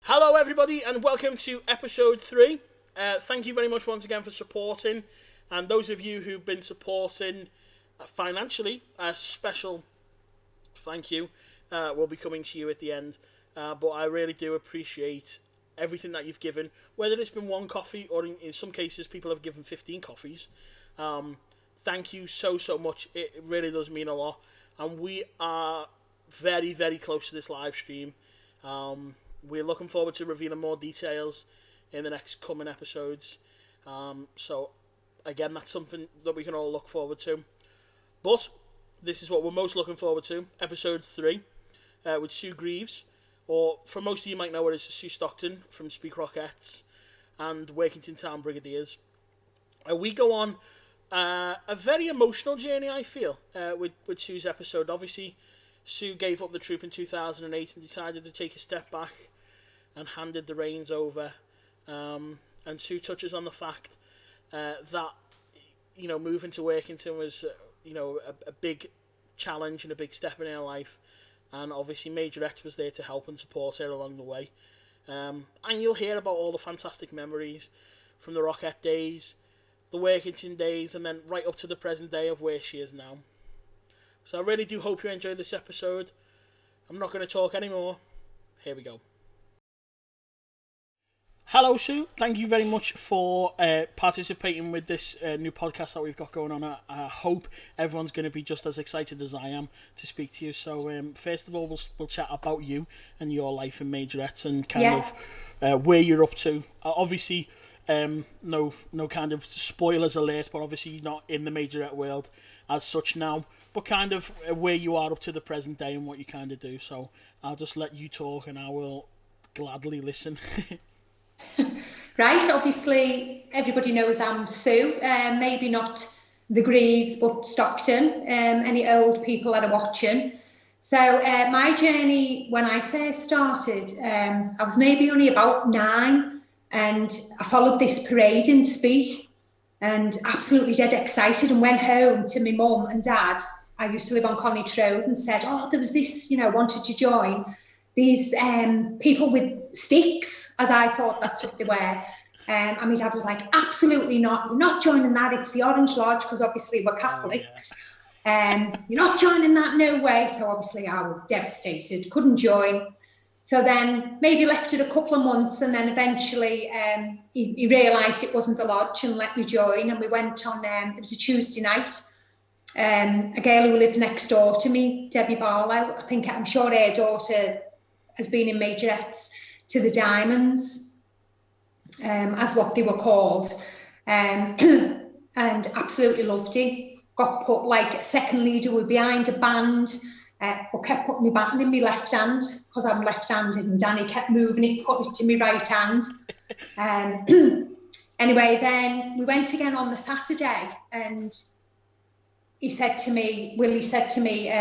Hello everybody and welcome to episode 3. Thank you very much once again for supporting, and those of you who've been supporting financially, a special thank you will be coming to you at the end, but I really do appreciate everything that you've given, whether it's been one coffee or in some cases people have given 15 coffees. Thank you so much. It really does mean a lot, and we are very close to this live stream. We're looking forward to revealing more details in the next coming episodes. So, again, that's something that we can all look forward to. But this is what we're most looking forward to. Episode 3 with Sue Greaves. Or, for most of you might know her as Sue Stockton from Speak Rockettes and Workington Town Brigadiers. We go on a very emotional journey, I feel, with Sue's episode. Obviously, Sue gave up the troop in 2008 and decided to take a step back and handed the reins over. And Sue touches on the fact that, moving to Workington was, a big challenge and a big step in her life. And obviously Majorette was there to help and support her along the way. And you'll hear about all the fantastic memories from the Rockette days, the Workington days, and then right up to the present day of where she is now. So I really do hope you enjoyed this episode. I'm not going to talk anymore. Here we go. Hello, Sue. Thank you very much for participating with this new podcast that we've got going on. I hope everyone's going to be just as excited as I am to speak to you. So, first of all, we'll chat about you and your life in Majorettes and kind of where you're up to. Obviously, no kind of spoilers alert, but obviously you're not in the Majorette world as such now, but kind of where you are up to the present day and what you kind of do. So I'll just let you talk and I will gladly listen. Right, obviously everybody knows I'm Sue, maybe not the Greaves but Stockton, any old people that are watching. So my journey when I first started, I was maybe only about 9 and I followed this parade in Speak and absolutely dead excited and went home to my mum and dad. I used to live on Connaught Road and said, there was this, wanted to join these people with sticks, as I thought that's what they were. And my dad was like, absolutely not. You're not joining that. It's the Orange Lodge, because obviously we're Catholics. You're not joining that, no way. So obviously I was devastated, couldn't join. So then maybe left it a couple of months, and then eventually he realised it wasn't the lodge and let me join. And we went on, it was a Tuesday night. A girl who lived next door to me, Debbie Barlow, I'm sure her daughter has been in Majorettes, to the Diamonds, as what they were called, and absolutely loved it. Got put like a second leader, were behind a band, but kept putting me baton in my left hand because I'm left-handed, and Danny kept moving it, put it to my right hand. Anyway, then we went again on the Saturday, and Willie said to me,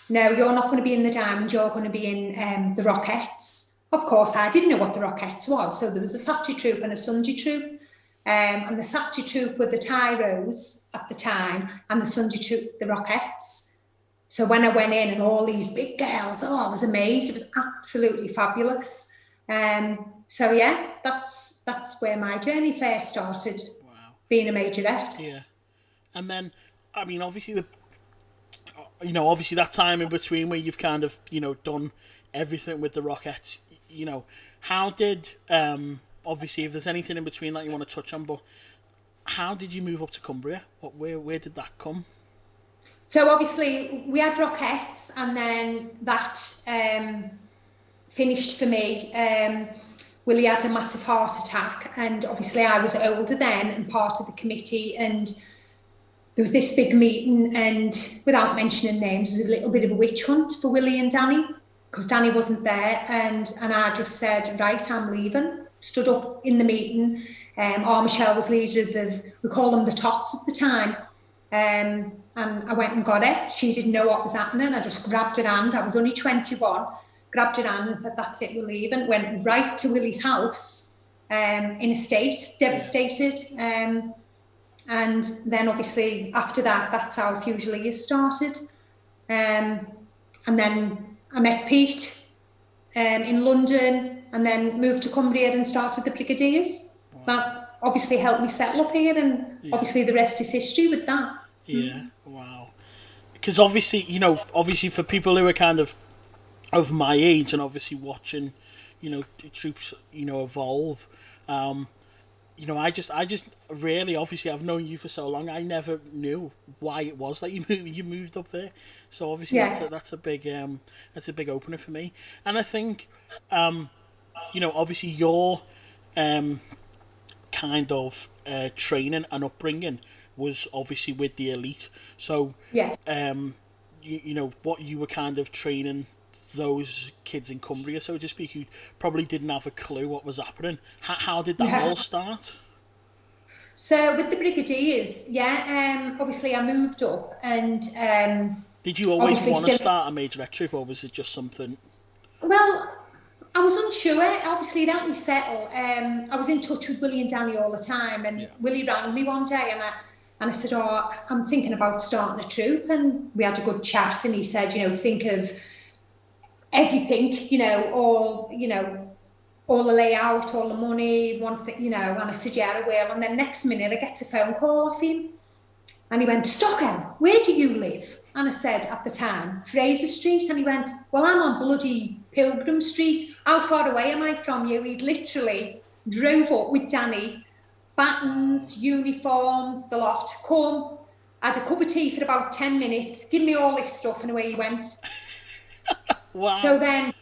no, you're not going to be in the Diamond, you're going to be in the Rockettes. Of course, I didn't know what the Rockettes was. So there was a Saturday troop and a Sunday troop. And the Saturday troop were the Tyros at the time, and the Sunday troop, the Rockettes. So when I went in and all these big girls, I was amazed. It was absolutely fabulous. So yeah, that's where my journey first started. Wow. Being a majorette. Yeah. And then, I mean, obviously obviously that time in between where you've kind of, done everything with the Rockettes, how did, obviously if there's anything in between that you want to touch on, but how did you move up to Cumbria? Where did that come? So obviously we had Rockettes, and then that finished for me. Willie had a massive heart attack, and obviously I was older then and part of the committee, and there was this big meeting, and without mentioning names, there was a little bit of a witch hunt for Willie and Danny, because Danny wasn't there, and I just said, right, I'm leaving. Stood up in the meeting. Michelle was leader of, we call them the Tots at the time, and I went and got her. She didn't know what was happening. I just grabbed her hand. I was only 21. Grabbed her hand and said, that's it, we're leaving. Went right to Willie's house in a state, devastated. And then obviously after that, that's how Fusiliers started. And then I met Pete, in London, and then moved to Cumbria and started the Brigadiers. Wow. That obviously helped me settle up here, and obviously the rest is history with that. Yeah, wow. Because obviously, obviously for people who are kind of my age and obviously watching, troops, evolve. I just really, obviously, I've known you for so long. I never knew why it was that you moved up there. So obviously, that's a big opener for me. And I think, obviously your kind of training and upbringing was obviously with the elite. So what you were kind of training those kids in Cumbria, so to speak, who probably didn't have a clue what was happening. How did that all start? So with the Brigadiers, obviously I moved up, and did you always want to start a majorette troop, or was it just something? Well, I was unsure. Obviously, it helped me settle. I was in touch with Willie and Danny all the time, and Willie rang me one day, and I said, "Oh, I'm thinking about starting a troop," and we had a good chat, and he said, think of everything, all the layout, all the money, one thing, and I said, yeah, I will. And then next minute I get a phone call off him, and he went, Stockholm, where do you live? And I said, at the time, Fraser Street. And he went, well, I'm on bloody Pilgrim Street. How far away am I from you? He'd literally drove up with Danny, batons, uniforms, the lot, come, had a cup of tea for about 10 minutes, give me all this stuff, and away he went. Wow. So then,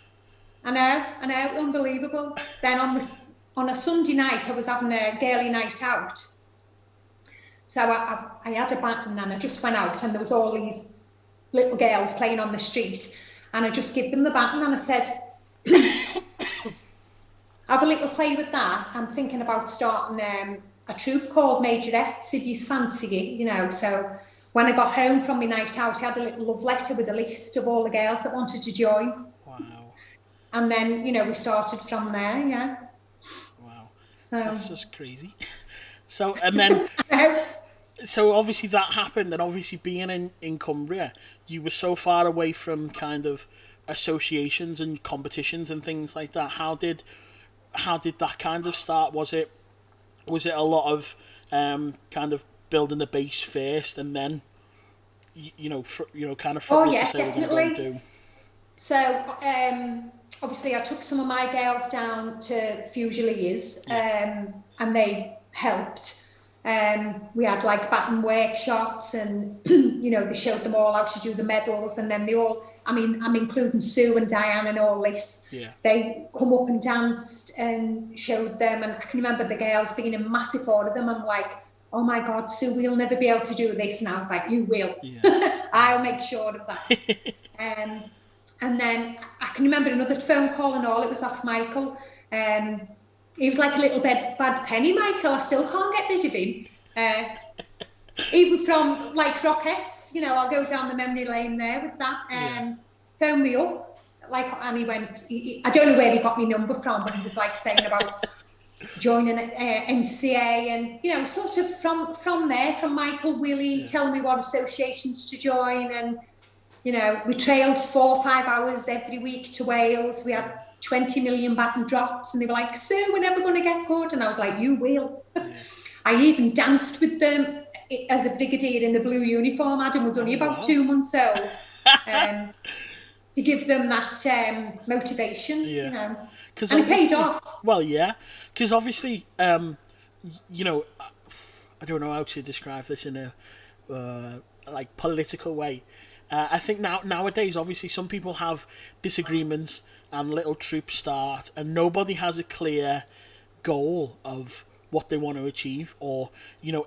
I know, unbelievable. Then on a Sunday night, I was having a girly night out. So I had a baton, and I just went out, and there was all these little girls playing on the street, and I just gave them the baton, and I said, have a little play with that. I'm thinking about starting a troop called Majorettes, if you fancy it, So when I got home from my night out, I had a little love letter with a list of all the girls that wanted to join. Wow. And then, we started from there, yeah. Wow. So that's just crazy. So, and then, so obviously that happened, and obviously being in Cumbria, you were so far away from kind of associations and competitions and things like that. How did that kind of start? Was it a lot of kind of building the base first, and then kind of following to say we're going to go and do? So obviously I took some of my girls down to Fusiliers, and they helped. We had like baton workshops, and they showed them all how to do the medals, and then I'm including Sue and Diane and all this. Yeah. They come up and danced and showed them, and I can remember the girls being in massive awe of them. I'm like, oh my God, Sue, we'll never be able to do this. And I was like, you will. Yeah. I'll make sure of that. And then I can remember another phone call and all, it was off Michael. He was like a little bit bad penny, Michael. I still can't get rid of him. Even from like Rockets, I'll go down the memory lane there with that. Phone me up, and he went, I don't know where he got my number from, but he was like saying about joining NCA, and sort of from there, from Michael, Willie telling me what associations to join, and we trailed 4 or 5 hours every week to Wales. We had 20 million baton drops, and they were like, Sue, we're never going to get good. And I was like, you will. I even danced with them as a brigadier in the blue uniform. Adam was only about 2 months old, to give them that motivation, and it paid off. Well, yeah, because obviously, I don't know how to describe this in a political way. I think nowadays, obviously, some people have disagreements and little troops start, and nobody has a clear goal of what they want to achieve, or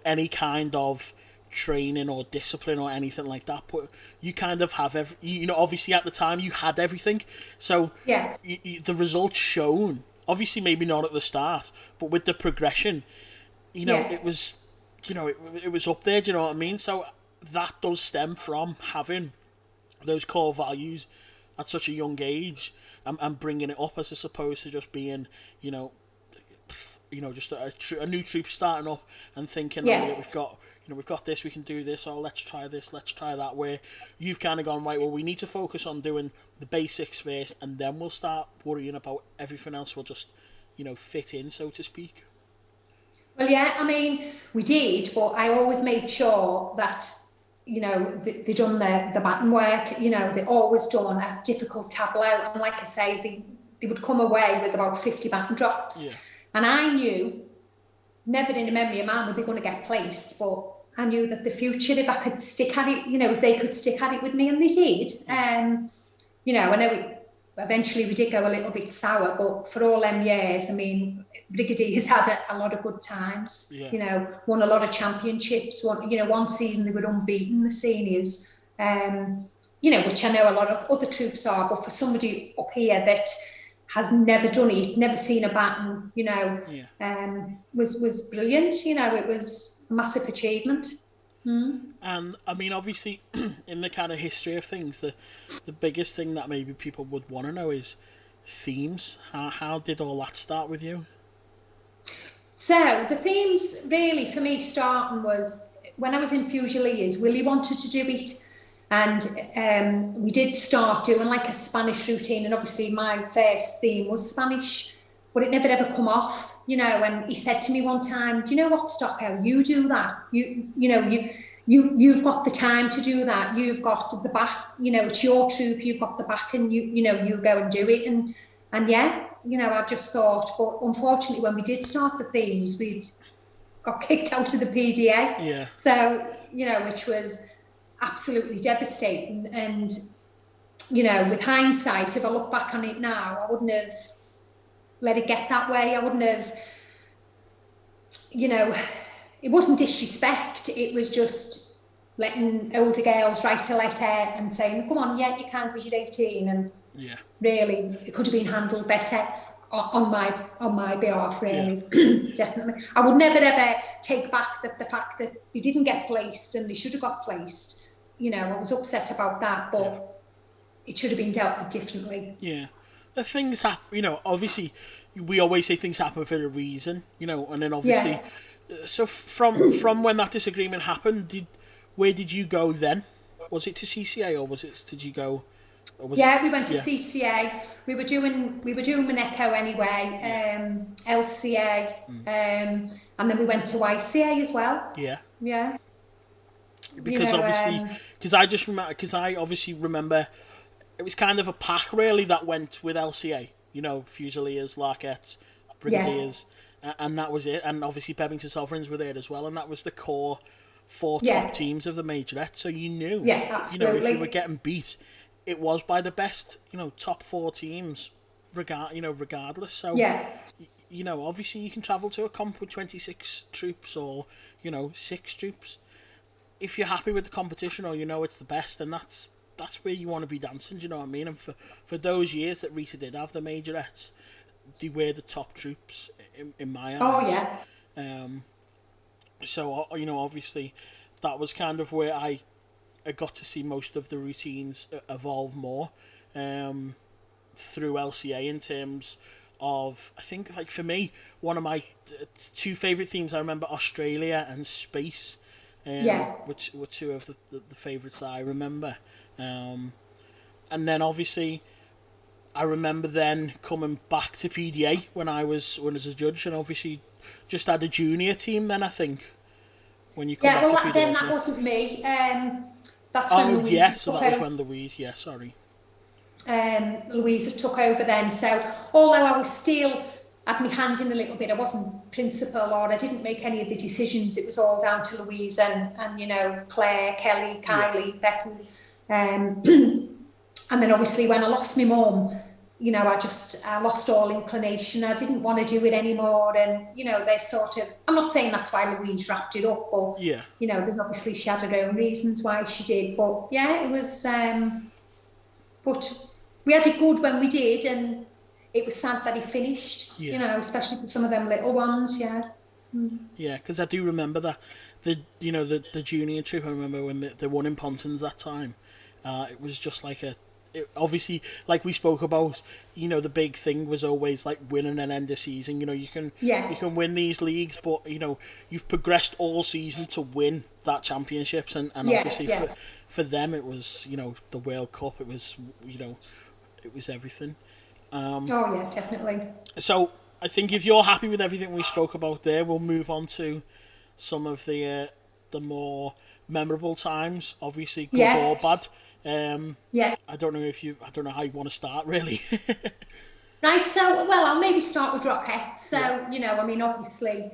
any kind of training or discipline or anything like that. But you kind of have obviously at the time you had everything, so the results shown. Obviously, maybe not at the start, but with the progression, it was, it was up there. Do you know what I mean? So that does stem from having those core values at such a young age, and bringing it up, as opposed to just being, just a new troop starting up and thinking, we've got, we've got this, we can do this, or let's try this, let's try that, where you've kind of gone, right, well, we need to focus on doing the basics first, and then we'll start worrying about everything else will just, fit in, so to speak? Well, yeah, I mean, we did, but I always made sure that, they done the baton work, they always done a difficult tableau. And like I say, they would come away with about 50 baton drops. Yeah. And I knew, never in a memory of mine were they going to get placed, but I knew that the future, if I could stick at it, if they could stick at it with me, and they did. I know eventually we did go a little bit sour, but for all them years, I mean, Brigadier's had a lot of good times. Yeah. Won a lot of championships. One season they were unbeaten, the seniors. Which I know a lot of other troops are, but for somebody up here that has never done it, never seen a baton, was brilliant. It was a massive achievement. And I mean, obviously, in the kind of history of things, the biggest thing that maybe people would want to know is themes. How did all that start with you? So the themes really for me starting was when I was in Fusiliers. Willie wanted to do it, and we did start doing like a Spanish routine, and obviously my first theme was Spanish, but it never ever come off. And he said to me one time, "Do you know what, Stocko? You do that. You've got the time to do that. You've got the back. It's your troop. You've got the back, and you go and do it." And yeah, I just thought. But unfortunately, when we did start the themes, we got kicked out of the PDA. Yeah. So which was absolutely devastating. And with hindsight, if I look back on it now, I wouldn't have let it get that way. I wouldn't have, it wasn't disrespect. It was just letting older girls write a letter and saying, "Come on, yeah, you can because you're 18." And really, it could have been handled better on my behalf, really. Yeah. Definitely. I would never ever take back the fact that they didn't get placed and they should have got placed. I was upset about that, but it should have been dealt with differently. Yeah. The things happen, obviously we always say things happen for a reason, and then obviously, so from when that disagreement happened, where did you go then? Was it to CCA or did you go? We went to CCA. We were doing Monaco anyway, LCA, and then we went to YCA as well. Yeah. Yeah. Because because I obviously remember it was kind of a pack really that went with LCA. Fusiliers, Larkettes, Brigadiers, and that was it. And obviously Bebington Sovereigns were there as well, and that was the core 4 top teams of the majorette. So you knew, absolutely. if you were getting beat, it was by the best, top 4 teams, regardless. So, obviously you can travel to a comp with 26 troops or, 6 troops. If you're happy with the competition or it's the best, then that's where you want to be dancing, do you know what I mean? And for those years that Rita did have the majorettes, they were the top troops in my eyes. Oh, yeah. So, obviously, that was kind of where I got to see most of the routines evolve more through LCA in terms of, I think, like for me, one of my 2 favourite themes, I remember Australia and Space, which were 2 of the favourites that I remember. And then obviously I remember then coming back to PDA when I was a judge, and obviously just had a junior team then, I think, when you come back to PDA. Then that wasn't me. That's when Louise so that was when Louise, sorry. Louisa took over then. So although I was still had my hand in a little bit, I wasn't principal or I didn't make any of the decisions. It was all down to Louise and Claire, Kelly, Kylie, Becky. And then obviously when I lost my mum, I lost all inclination. I didn't want to do it anymore. And, they sort of, I'm not saying that's why Louise wrapped it up, but, there's obviously she had her own reasons why she did. But yeah, it was, but we had it good when we did, and it was sad that it finished, especially for some of them little ones, Yeah, because I do remember that, the junior troop, I remember when they won in Pontins that time. It was just like a obviously, like we spoke about, you know, the big thing was always like winning an end of season. You know, you can win these leagues, but you know, you've progressed all season to win that championships, and obviously for them it was, you know, the World Cup. It was, you know, it was everything. Oh yeah, definitely. So I think if you're happy with everything we spoke about there, we'll move on to some of the more memorable times. Obviously, good or bad. I don't know how you want to start, really. Right, so, well, I'll maybe start with Rockets. So, you know, I mean, obviously,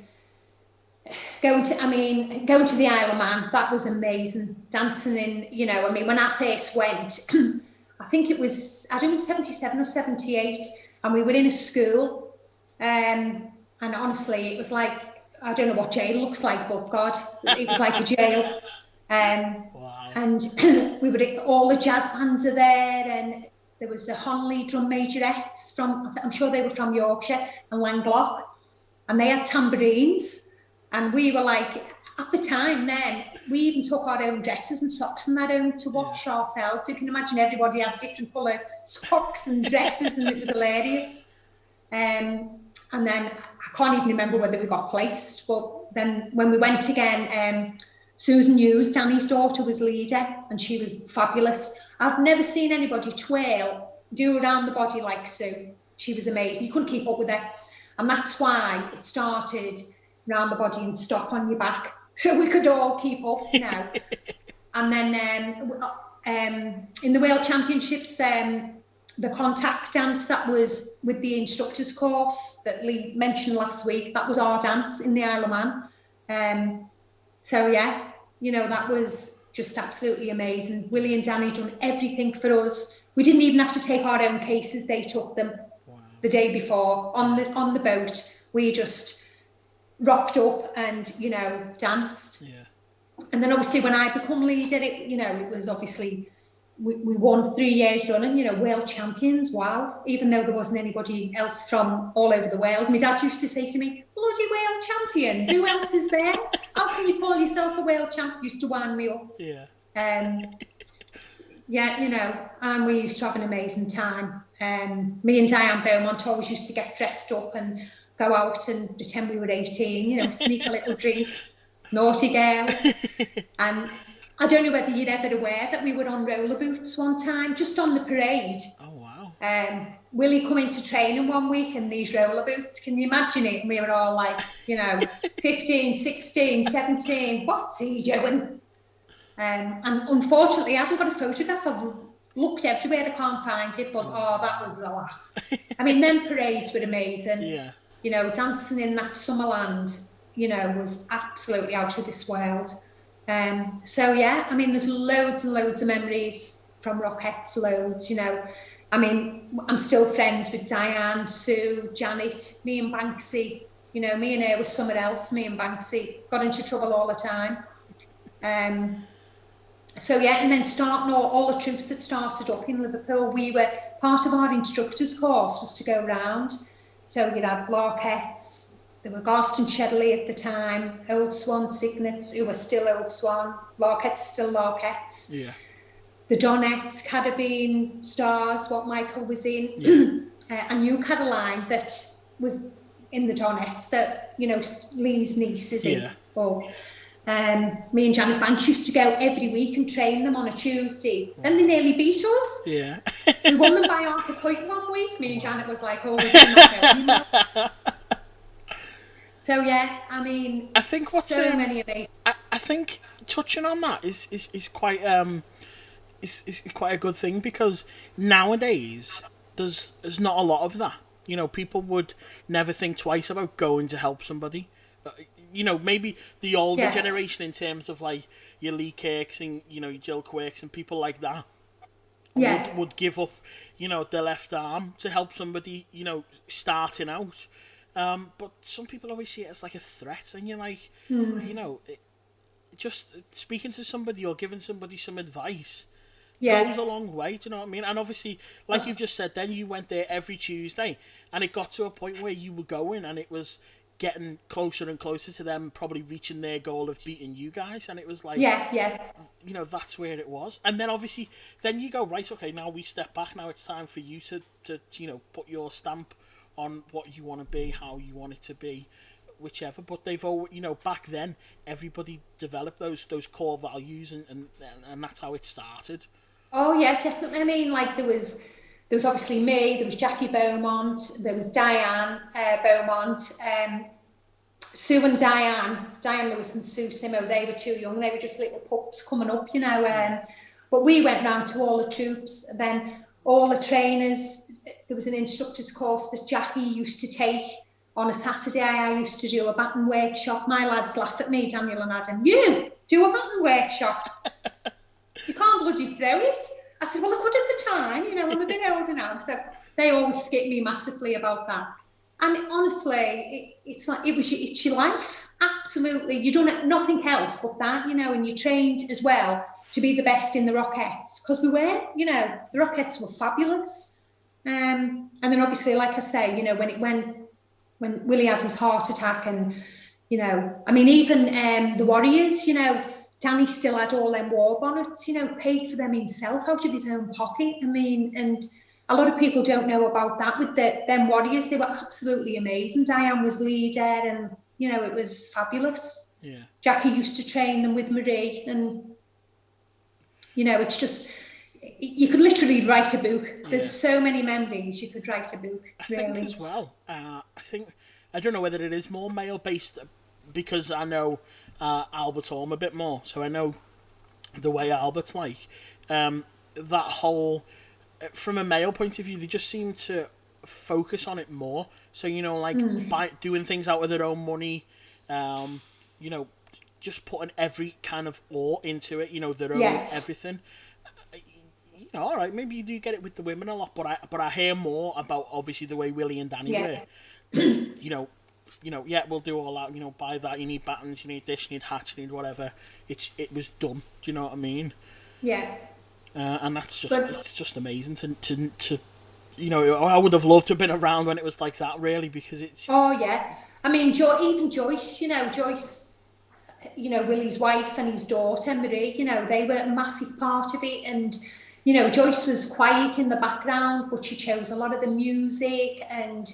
going to the Isle of Man, that was amazing. Dancing in, you know, I mean, when I first went, I think it was 77 or 78, and we were in a school, and honestly, it was like, I don't know what jail looks like, but God, it was like a jail. Wow. And we were, all the jazz bands are there, and there was the Honley drum majorettes from, I'm sure they were from Yorkshire and Langlock, and they had tambourines, and we were like, at the time then, we even took our own dresses and socks and that home to wash ourselves. So you can imagine everybody had different colour socks and dresses, and it was hilarious. And then I can't even remember whether we got placed, but then when we went again, Susan Hughes, Danny's daughter, was leader, and she was fabulous. I've never seen anybody do around the body like Sue. She was amazing. You couldn't keep up with her. And that's why it started round the body and stop on your back, so we could all keep up, you know. And then in the World Championships, the contact dance that was with the instructors course that Lee mentioned last week, that was our dance in the Isle of Man. So yeah, you know, that was just absolutely amazing. Willie and Danny done everything for us. We didn't even have to take our own cases. They took them the day before on the boat. We just rocked up and, you know, danced. Yeah. And then obviously when I become leader, it was obviously, we won 3 years running, you know, world champions. Wow. Even though there wasn't anybody else from all over the world. My dad used to say to me, bloody world champions, who else is there? How can you call yourself a world champ? Used to wind me up. Yeah. Yeah, you know, and we used to have an amazing time. Me and Diane Beaumont always used to get dressed up and go out and pretend we were 18, you know, sneak a little drink, naughty girls. And I don't know whether you're ever aware that we were on roller boots one time, just on the parade. Oh, wow. Willie come into training one week in these roller boots. Can you imagine it? And we were all like, you know, 15, 16, 17, what's he doing? And unfortunately, I haven't got a photograph. I've looked everywhere, I can't find it, but that was a laugh. I mean, them parades were amazing. Yeah. You know, dancing in that Summerland, you know, was absolutely out of this world. So yeah, I mean, there's loads and loads of memories from Rockettes, loads, you know. I mean, I'm still friends with Diane, Sue, Janet, me and Banksy. You know, me and her was somewhere else, me and Banksy. Got into trouble all the time. So yeah, and then starting all the troops that started up in Liverpool, we were, part of our instructors course was to go round. So you had Larkettes, there were Garston Chedley at the time, Old Swan Signets, who were still Old Swan, Larkettes are still Larkettes. Yeah. The Donettes, Caribbean Stars, what Michael was in, and New Caroline that was in the Donettes that, you know, Lee's niece is in. Me and Janet Banks used to go every week and train them on a Tuesday. Then they nearly beat us. Yeah. We won them by half a point one week. Me and Janet was like, oh, we're not going. So yeah, I mean, I think many amazing. I think touching on that is quite is quite a good thing, because nowadays there's not a lot of that. You know, people would never think twice about going to help somebody. You know, maybe the older generation, in terms of like your Lee Kirks and, you know, your Jill Quirks and people like that, would give up, you know, their left arm to help somebody, you know, starting out. But some people always see it as like a threat, and you're like, you know, just speaking to somebody or giving somebody some advice goes a long way. Do you know what I mean? And obviously, like you've just said, then you went there every Tuesday, and it got to a point where you were going, and it was getting closer and closer to them probably reaching their goal of beating you guys, and it was like, you know, that's where it was. And then obviously then you go, right, okay, now we step back, now it's time for you to you know, put your stamp on what you want to be, how you want it to be, whichever. But they've all, you know, back then everybody developed those core values, and that's how it started. Oh yeah, definitely. I mean, like there was obviously me, there was Jackie Beaumont, there was Diane Beaumont, Sue and Diane Lewis and Sue Simo. They were too young; they were just little pups coming up, you know. But we went round to all the troops, then all the trainers. There was an instructor's course that Jackie used to take on a Saturday. I used to do a baton workshop. My lads laughed at me, Daniel and Adam. You do a baton workshop? You can't bloody throw it. I said, well, I could at the time, you know, I'm a bit older now. So they always skip me massively about that. And honestly, it's like, it's your life. Absolutely. You don't nothing else but that, you know, and you trained as well to be the best in the Rockettes, because we were, you know, the Rockettes were fabulous. And then obviously, like I say, you know, when Willie had his heart attack, and, you know, I mean, even the Warriors, you know, Danny still had all them war bonnets, you know, paid for them himself out of his own pocket. I mean, and a lot of people don't know about that with them Warriors. They were absolutely amazing. Diane was leader, and, you know, it was fabulous. Yeah. Jackie used to train them with Marie, and, you know, it's just, you could literally write a book. There's so many memories, you could write a book. I think as well, I don't know whether it is more male-based, because I know Albert's home a bit more, so I know the way Albert's like. That whole, from a male point of view, they just seem to focus on it more. So, you know, like doing things out of their own money, you know, just putting every kind of oar into it, you know, their own everything. You know, all right, maybe you do get it with the women a lot, but I hear more about obviously the way Willie and Danny were. You know, yeah, we'll do all that. You know, buy that. You need battens. You need this. You need hats. You need whatever. It was done. Do you know what I mean? Yeah. And that's just it's just amazing to you know. I would have loved to have been around when it was like that, really, because it's. Oh yeah, I mean, even Joyce. You know, Joyce. You know, Willie's wife and his daughter Marie. You know, they were a massive part of it, and. You know, Joyce was quiet in the background, but she chose a lot of the music, and,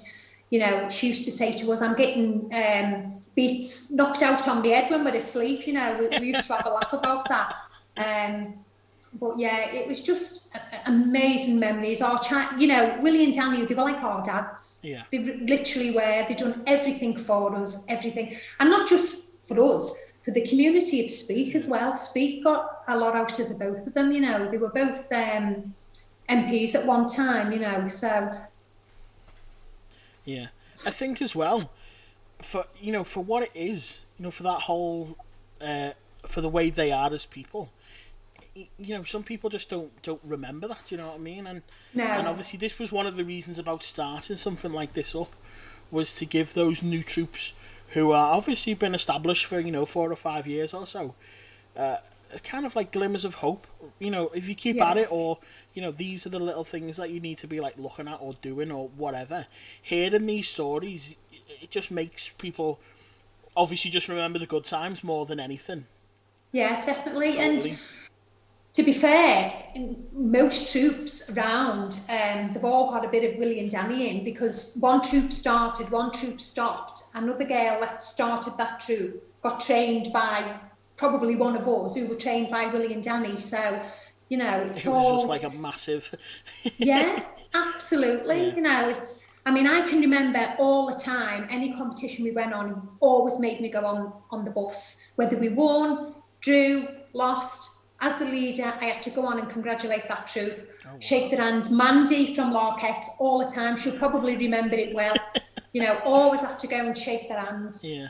you know, she used to say to us, I'm getting beats knocked out on the head when we're asleep, you know, we used to have a laugh about that. But yeah, it was just amazing memories. You know, Willie and Danny, they were like our dads. Yeah. They literally were. They'd done everything for us, everything. And not just for us, for the community of Speak as well. Speak got a lot out of the both of them, you know. They were both MPs at one time, you know, so. Yeah. I think as well, for what it is, you know, for that whole, for the way they are as people, you know, some people just don't remember that, you know what I mean? And obviously this was one of the reasons about starting something like this up, was to give those new troops who are obviously been established for, you know, 4 or 5 years or so, kind of like glimmers of hope, you know, if you keep at it, or, you know, these are the little things that you need to be like looking at or doing or whatever. Hearing these stories, it just makes people obviously just remember the good times more than anything. Yeah, definitely. Totally. And to be fair, most troops around, they've all got a bit of Willie and Danny in, because one troop started, one troop stopped. Another girl that started that troop got trained by probably one of us who were trained by Willie and Danny. So, you know, it was just like a massive... Yeah, absolutely. Yeah. You know, I mean, I can remember all the time, any competition we went on, he always made me go on the bus. Whether we won, drew, lost... As the leader, I had to go on and congratulate that troop, shake their hands. Mandy from Larkett, all the time, she'll probably remember it well. You know, always have to go and shake their hands. Yeah.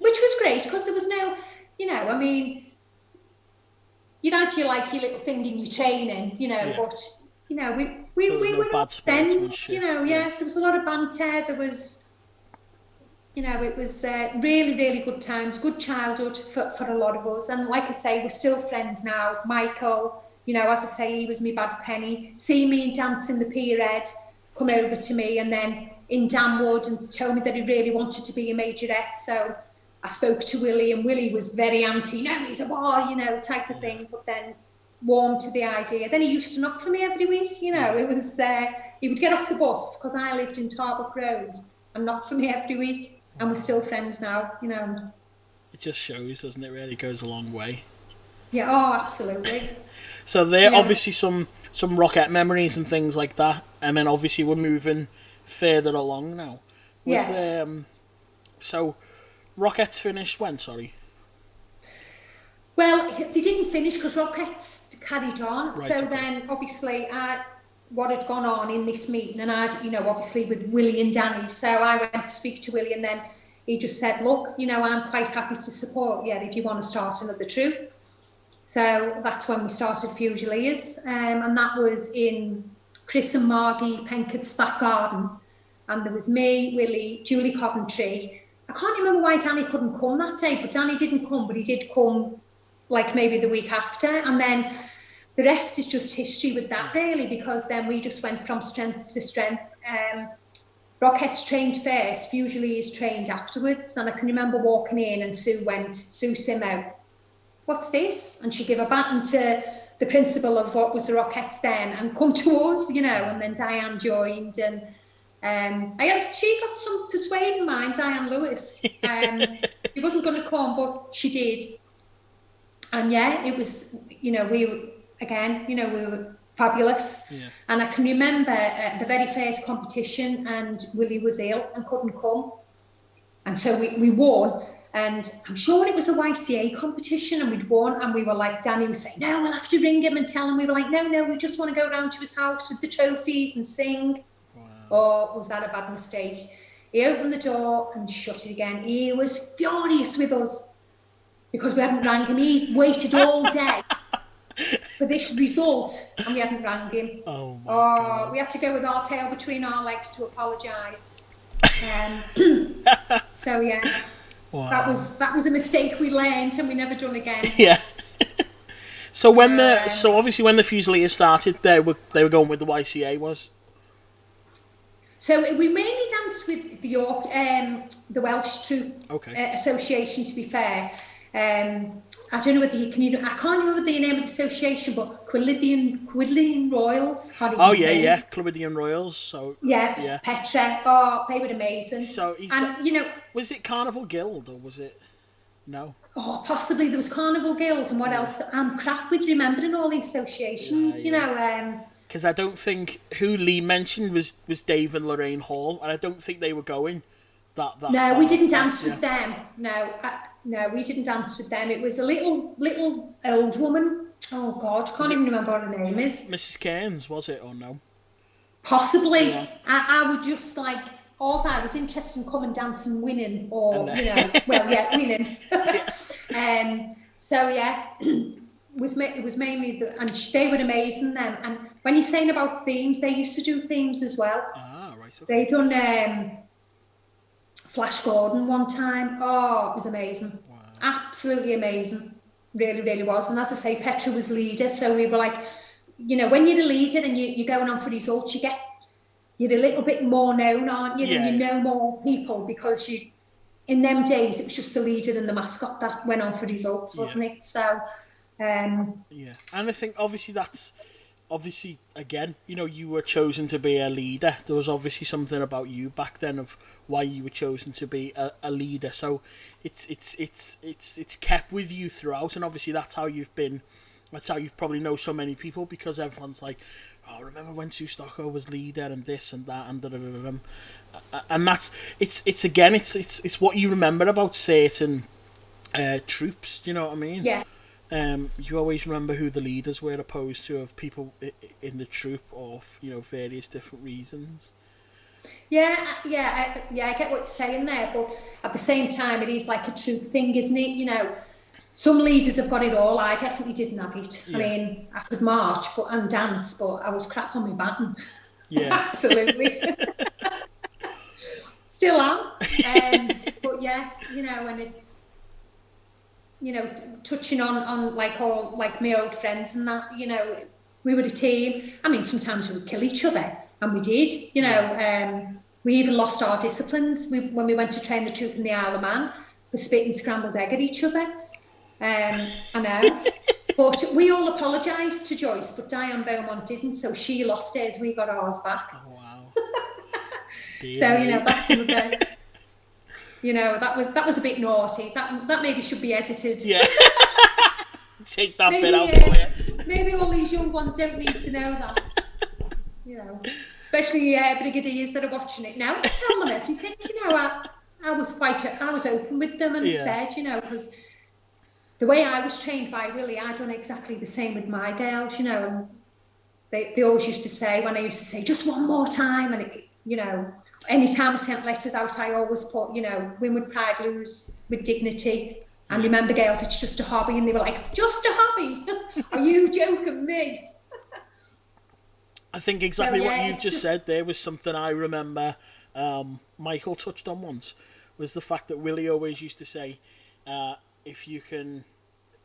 Which was great, because there was no, you know, I mean, you'd had your little thing in your training, you know, but, you know, we were bad friends, you know, there was a lot of banter, there was... You know, it was really, really good times, good childhood for a lot of us. And like I say, we're still friends now. Michael, you know, as I say, he was my bad penny. See me dancing the pier head, come over to me. And then in Danwood and told me that he really wanted to be a majorette. So I spoke to Willie, and Willie was very anti, no, he's a boy, you know, type of thing, but then warmed to the idea. Then he used to knock for me every week, you know. It was, he would get off the bus, because I lived in Tarbuck Road, and knock for me every week, and we're still friends now, you know. It just shows, doesn't it? Really goes a long way. Yeah, oh, absolutely. So there are obviously some Rockette memories and things like that, and then obviously we're moving further along now. So Rockette's finished when, sorry? Well, they didn't finish because Rockette's carried on. Right, so then, obviously, what had gone on in this meeting, and I'd, you know, obviously with Willie and Danny. So I went to speak to Willie, and then he just said, look, you know, I'm quite happy to support you if you want to start another troupe. So that's when we started Fusiliers, and that was in Chris and Margie Penkett's back garden. And there was me, Willie, Julie Coventry. I can't remember why Danny couldn't come that day, but Danny didn't come, but he did come like maybe the week after. And then the rest is just history with that, really, because then we just went from strength to strength. Rockette's trained first, Fusiliers trained afterwards. And I can remember walking in and Sue Simo, what's this? And she gave a baton to the principal of what was the Rockettes then and come to us, you know, and then Diane joined. And she got some persuading mind, Diane Lewis. She wasn't going to come, but she did. And yeah, it was, you know, we were fabulous. Yeah. And I can remember the very first competition, and Willie was ill and couldn't come. And so we won. And I'm sure it was a YCA competition, and we'd won, and we were like, Danny was saying, no, we'll have to ring him and tell him. We were like, no, we just want to go round to his house with the trophies and sing. Wow. Or was that a bad mistake? He opened the door and shut it again. He was furious with us because we hadn't rang him. He waited all day for this result, and we hadn't rang him. Oh my God. We had to go with our tail between our legs to apologise. So yeah. Wow. That was a mistake we learned, and we never done again. Yeah. So obviously when the Fusiliers started, they were going with the YCA, was. So we mainly danced with the York, the Welsh Troupe Association. To be fair, I don't know whether you can. I can't remember the name of the association, but Clwyddian Royals. Clwyddian Royals. So Petra. Oh, they were amazing. So was it Carnival Guild or was it? No. Oh, possibly there was Carnival Guild, and what else? I'm crap with remembering all the associations. You know. Because I don't think who Lee mentioned was Dave and Lorraine Hall, and I don't think they were going. That no, far. We didn't dance with them. No, we didn't dance with them. It was a little old woman. Oh God, can't even remember what her name is. Mrs. Cairns, was it or no? Possibly. Yeah. I would just like. All I was interested in coming, dancing, winning, or winning. So yeah, it was mainly and they were amazing then. And when you're saying about themes, they used to do themes as well. Ah, right. Okay. They done. Flash Gordon one time. Oh, it was amazing. Wow. Absolutely amazing. Really, really was. And as I say, Petra was leader. So we were like, you know, when you're a leader and you're going on for results, you're a little bit more known, aren't you? Yeah. And you know more people because in them days, it was just the leader and the mascot that went on for results, wasn't it? So, And I think obviously, again, you know, you were chosen to be a leader. There was obviously something about you back then of why you were chosen to be a leader. So it's kept with you throughout, and obviously that's how you've probably know so many people, because everyone's like, oh, remember when Sue Stocko was leader and this and that and that's it's what you remember about certain troops. Do you know what I mean? Yeah. You always remember who the leaders were, opposed to of people in the troupe, or various different reasons. I get what you're saying there, but at the same time, it is like a troop thing, isn't it? You know, some leaders have got it all. I definitely didn't have it. Yeah. I mean, I could march and dance, but I was crap on my baton. Yeah, absolutely. Still am, but yeah, you know, and it's. You know, touching on like my old friends and that, you know, we were a team. I mean, sometimes we would kill each other, and we did, you know. We even lost our disciplines when we went to train the troop in the Isle of Man for spitting scrambled egg at each other. I know. But we all apologised to Joyce, but Diane Beaumont didn't, so she lost hers, we got ours back. Oh, wow. So, you know, that's another, you know, that was a bit naughty. That maybe should be edited. Yeah. Take that maybe, bit out for you. Maybe all these young ones don't need to know that. You know, especially brigadiers that are watching it now. I tell them everything, you know. I was open with them and said, you know, because the way I was trained by Willie, I done exactly the same with my girls, you know, and they always used to say, when I used to say, just one more time, and it, you know, anytime I sent letters out, I always put, you know, win with pride, lose with dignity. And remember, girls, it's just a hobby. And they were like, just a hobby? Are you joking me? I think exactly what you've just said there was something I remember Michael touched on once, was the fact that Willie always used to say, if you can,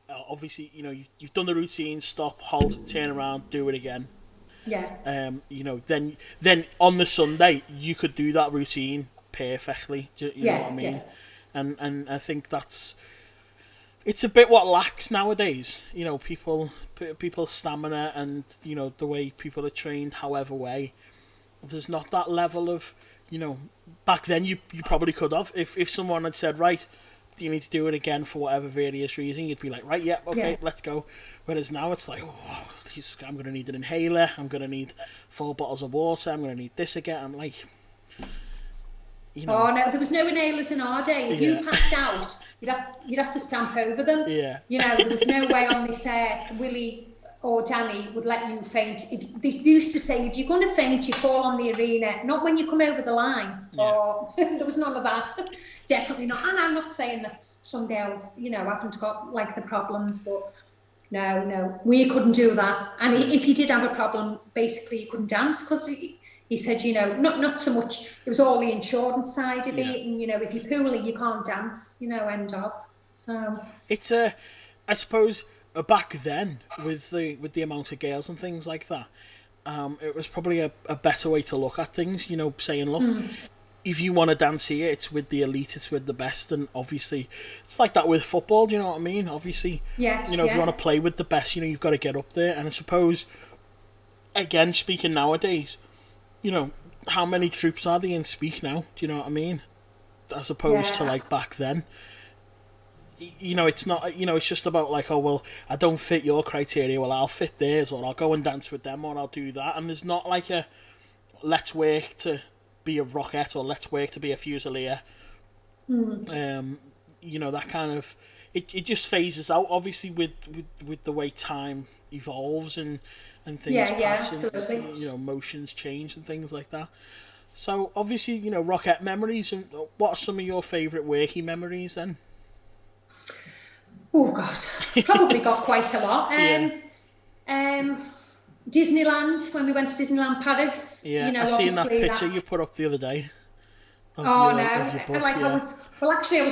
obviously, you know, you've done the routine, stop, halt, turn around, do it again. Yeah. You know, then on the Sunday, you could do that routine perfectly. You know what I mean? Yeah. And I think it's a bit what lacks nowadays. You know, people's stamina and, you know, the way people are trained, however way. There's not that level of, you know, back then you probably could have. If someone had said, right, you need to do it again for whatever various reason, you'd be like, right, okay, let's go. Whereas now it's like, oh, I'm going to need an inhaler, I'm going to need 4 bottles of water, I'm going to need this again. I'm like, you know. Oh no, there was no inhalers in our day. If you passed out, you'd have to stamp over them. Yeah. You know, there was no way on this earth Willie or Danny would let you faint. They used to say, if you're going to faint, you fall on the arena, not when you come over the line. Yeah. Or there was none of that. Definitely not. And I'm not saying that some girls, you know, haven't got like the problems, but no, we couldn't do that. And if you did have a problem, basically you couldn't dance, because he said, you know, not so much, it was all the insurance side of it, and, you know, if you're poorly, you can't dance, you know, end off. So it's I suppose back then with the amount of girls and things like that, it was probably a better way to look at things, you know, saying, look, if you want to dance here, it's with the elite, it's with the best. And obviously it's like that with football, do you know what I mean? Obviously, you know, if you want to play with the best, you know, you've got to get up there. And I suppose, again, speaking nowadays, you know, how many troops are they in Speak now? Do you know what I mean? As opposed to like back then. You know, it's not, you know, it's just about like, oh, well, I don't fit your criteria, well, I'll fit theirs, or I'll go and dance with them, or I'll do that. And there's not like a, let's work to be a rocket, or let's work to be a fusilier. You know, that kind of, it just phases out, obviously, with the way time evolves and things pass, and, you know, motions change and things like that. So obviously, you know, rocket memories. And what are some of your favourite working memories then? Oh God, probably got quite a lot. Disneyland, when we went to Disneyland Paris. Yeah, you know, I seen that picture you put up the other day. I was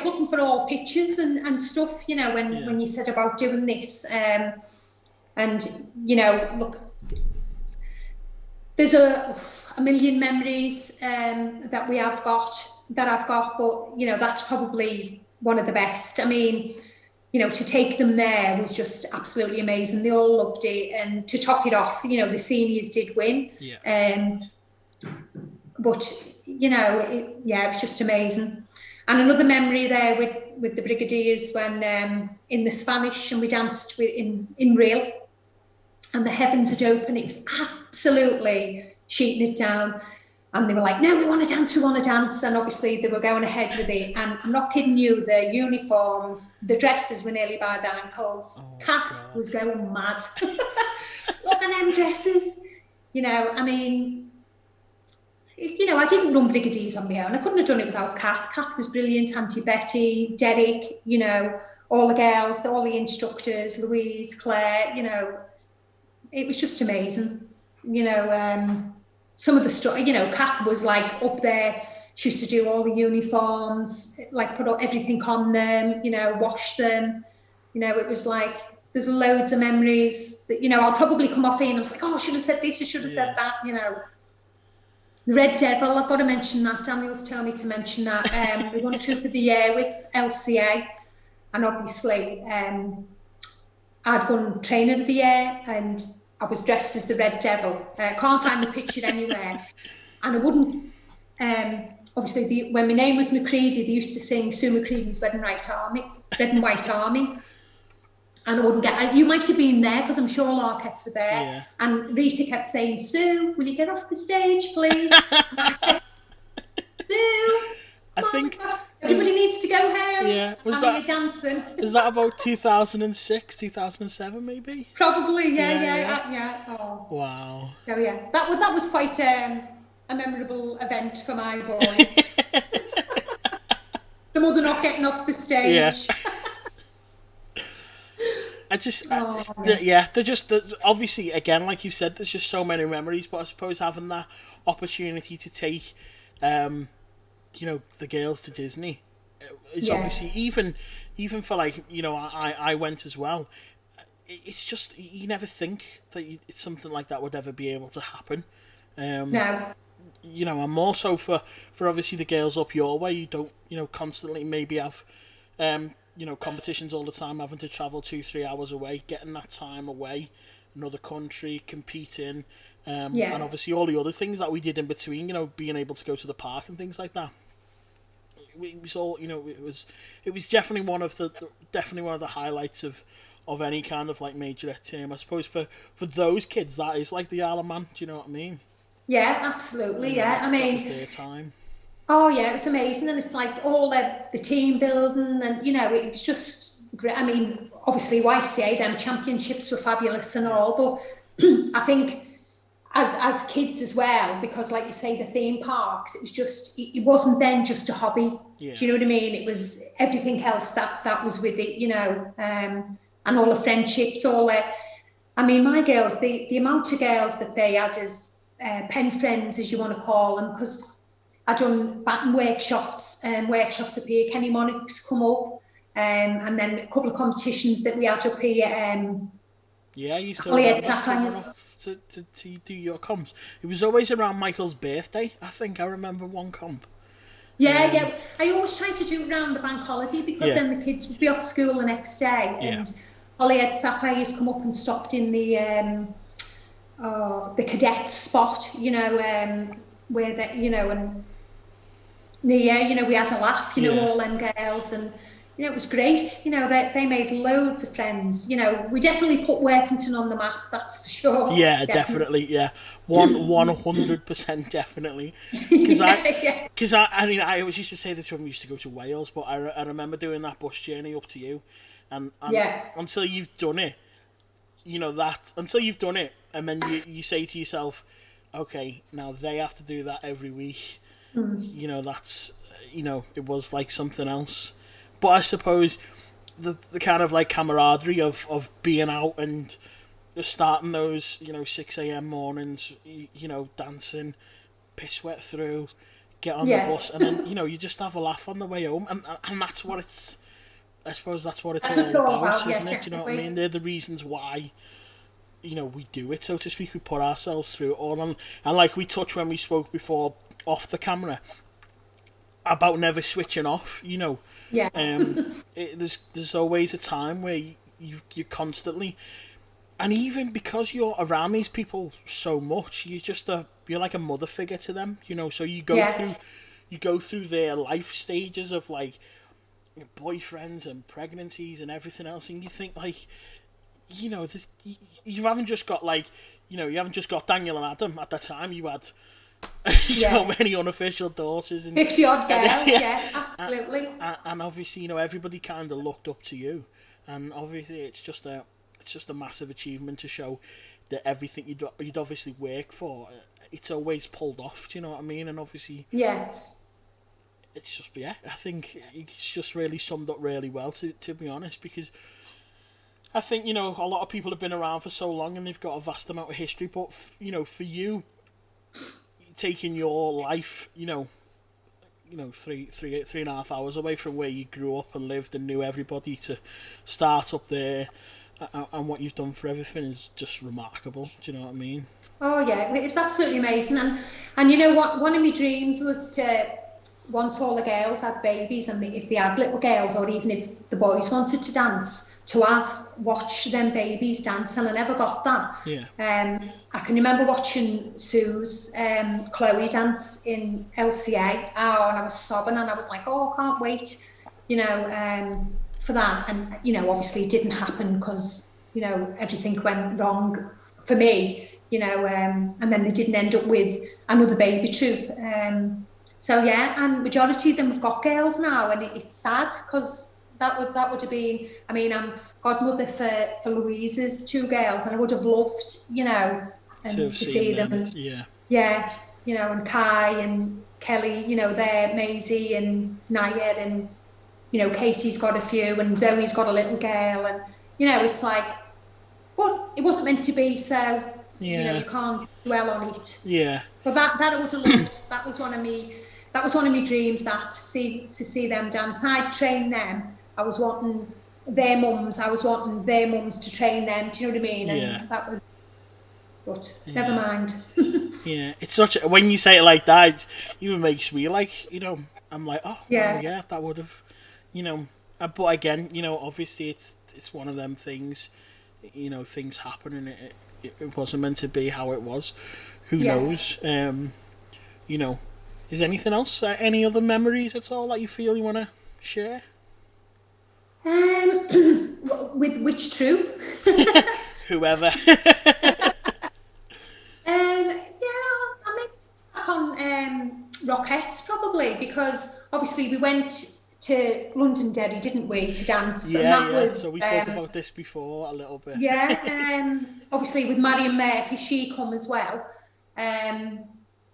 looking for all pictures and stuff, you know, when you said about doing this, and you know, look, there's a million memories that I've got, but you know, that's probably one of the best. I mean, you know, to take them there was just absolutely amazing. They all loved it, and to top it off, you know, the seniors did win. But you know, it was just amazing. And another memory there with the brigadiers when in the Spanish, and we danced in Real, and the heavens had opened. It was absolutely sheeting it down. And they were like, no, we want to dance. And obviously they were going ahead with it. And I'm not kidding you, the uniforms, the dresses were nearly by the ankles. Kath was going mad. Look at them dresses. You know, I mean, you know, I didn't run brigadiers on my own. I couldn't have done it without Kath. Kath was brilliant, Auntie Betty, Derek, you know, all the girls, all the instructors, Louise, Claire, you know, it was just amazing. You know, some of the stuff, you know, Kath was like up there. She used to do all the uniforms, like put everything on them, you know, wash them. You know, it was like, there's loads of memories that, you know, I'll probably come off in and I was like, oh, I should have said this, I should have said that, you know. The Red Devil, I've got to mention that. Daniel's telling me to mention that. We won Troop of the Year with LCA, and obviously I'd won Trainer of the Year, and I was dressed as the Red Devil. Can't find the picture anywhere. And I wouldn't, obviously, when my name was Macready, they used to sing Sue Macready's Red and White Army. And I wouldn't get, you might have been there because I'm sure Larkettes were there. Yeah. And Rita kept saying, Sue, will you get off the stage, please? Sue, I think everybody needs to go home. Yeah, you're dancing. Is that about 2006, 2007 maybe? Probably, yeah. Oh. Wow. So yeah, that was quite a memorable event for my boys. The mother not getting off the stage. Yeah. They're just obviously, again, like you said, there's just so many memories, but I suppose having that opportunity to take, the girls to Disney is obviously, even for like, I went as well. It's just, you never think that it's something like that would ever be able to happen. No. And more so for obviously the girls up your way, you don't, constantly maybe have, competitions all the time, having to travel 2-3 hours away, getting that time away, another country, competing, and obviously all the other things that we did in between, being able to go to the park and things like that. It was all, it was definitely one of the highlights of any kind of like majorette team. I suppose for those kids, that is like the Isle of Man. Do you know what I mean? Yeah, absolutely. Yeah, that was their time. Oh yeah, it was amazing, and it's like all the team building, and it was just great. I mean, obviously YCA, them championships were fabulous and all, but I think as kids as well, because like you say, the theme parks, it wasn't then just a hobby. Yeah. Do you know what I mean? It was everything else that was with it, and all the friendships, I mean, my girls, the amount of girls that they had as pen friends, as you want to call them, because I done baton workshops up here. Kenny Monarchs come up, and then a couple of competitions that we had up here. I used to to do your comps. It was always around Michael's birthday. I think I remember one comp. Yeah. I always try to do it around the bank holiday, because then the kids would be off school the next day, and Hollyhead Sapphires come up and stopped in the cadet spot, where that, and we had a laugh, all them girls, and it was great. They made loads of friends. We definitely put Workington on the map, that's for sure. Yeah, definitely. Yeah, 100% definitely. Because I always used to say this when we used to go to Wales, but I remember doing that bus journey up to you, and until you've done it, until you've done it, and then you say to yourself, okay, now they have to do that every week. That's, it was like something else. But I suppose the kind of like camaraderie of being out and starting those, 6 a.m. mornings, dancing, piss wet through, get on the bus, and then, you just have a laugh on the way home. And that's what it's, I suppose that's what it's all about, isn't it? Do you know what I mean? They're the reasons why, we do it, so to speak. We put ourselves through it all. And like we touched when we spoke before off the camera about never switching off, there's always a time where you constantly, and even because you're around these people so much, you're like a mother figure to them, so you go through their life stages of like boyfriends and pregnancies and everything else, and you think like, you haven't just got like, you haven't just got Daniel and Adam. At that time you had so many unofficial daughters and 50 odd girls, absolutely. And obviously, everybody kind of looked up to you, and obviously it's just a massive achievement to show that everything you'd obviously work for, it's always pulled off. Do you know what I mean? And obviously, it's just I think it's just really summed up really well, to be honest, because I think a lot of people have been around for so long and they've got a vast amount of history, but for you, taking your life, 3.5 hours away from where you grew up and lived and knew everybody, to start up there, and what you've done for everything is just remarkable. Do you know what I mean? Oh yeah, it's absolutely amazing, and And you know what? One of my dreams was to, once all the girls had babies, and if they had little girls, or even if the boys wanted to dance, to watch them babies dance, and I never got that. Yeah. I can remember watching Sue's Chloe dance in LCA. Oh, and I was sobbing, and I was like, oh, I can't wait, for that. And obviously it didn't happen because everything went wrong for me. And then they didn't end up with another baby troop. So yeah, and majority of them have got girls now, and it's sad because that would have been. I mean, I'm godmother for Louise's 2 girls, and I would have loved, to see them. And, yeah, and Kai and Kelly, they're Maisie and Naya, and Katie's got a few, and Zoe's got a little girl, and it's like, but it wasn't meant to be, so you can't dwell on it. Yeah. But that I would have loved. That was one of my dreams, that to see them dance. I'd train them. I was wanting their mums. I was wanting their mums to train them. Do you know what I mean? And that was. But never mind. Yeah, it's such. When you say it like that, it even makes me like, I'm like, oh yeah, that would have, But again, obviously it's one of them things. Things happen, and it wasn't meant to be how it was. Who knows? Is anything else? Any other memories at all that you feel you want to share? With which troop? Whoever. I mean, back on Rockettes probably, because obviously we went to Londonderry, didn't we, to dance? Yeah, and that was, so we spoke about this before a little bit. Yeah, obviously with Marion Murphy, she come as well.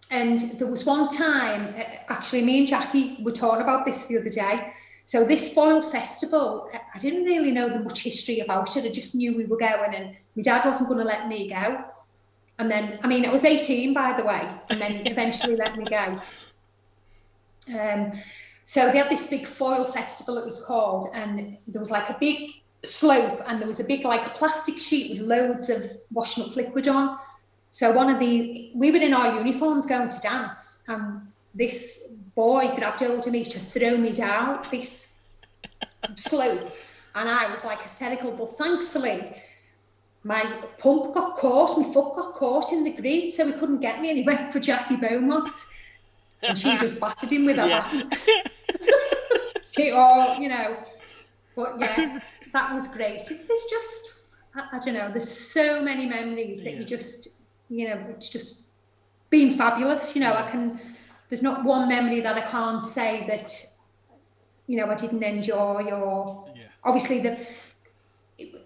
And there was one time, actually me and Jackie were talking about this the other day. So this Foyle Festival, I didn't really know much history about it. I just knew we were going, and my dad wasn't going to let me go. And then, I mean, I was 18, by the way, and then eventually let me go. So they had this big Foyle Festival, it was called, and there was like a big slope, and there was a big like a plastic sheet with loads of washing up liquid on. So we were in our uniforms going to dance, and this boy grabbed hold of me to throw me down this slope, and I was like hysterical, but thankfully my pump got caught, my foot got caught in the grate, so he couldn't get me, and he went for Jackie Beaumont, and she just battered him with her bat. But yeah, that was great. There's just, I don't know, there's so many memories that you just, it's just been fabulous. There's not one memory that I can't say that, I didn't enjoy, or obviously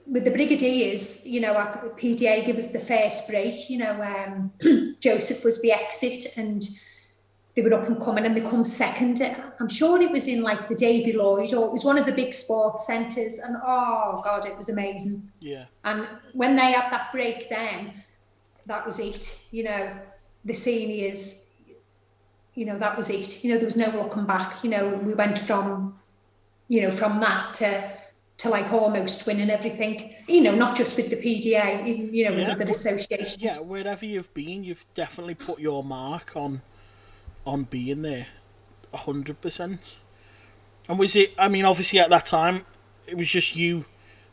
with the Brigadiers, PDA gave us the first break, Joseph was the exit, and they were up and coming, and they come second. I'm sure it was in like the Davy Lloyd, or it was one of the big sports centres, and oh God, it was amazing. Yeah. And when they had that break then, that was it, the seniors, that was it. There was no looking back. We went from that to like almost winning everything, not just with the PDA, even, with other associations. Yeah, wherever you've been, you've definitely put your mark on being there 100%. And was it, I mean, obviously at that time it was just you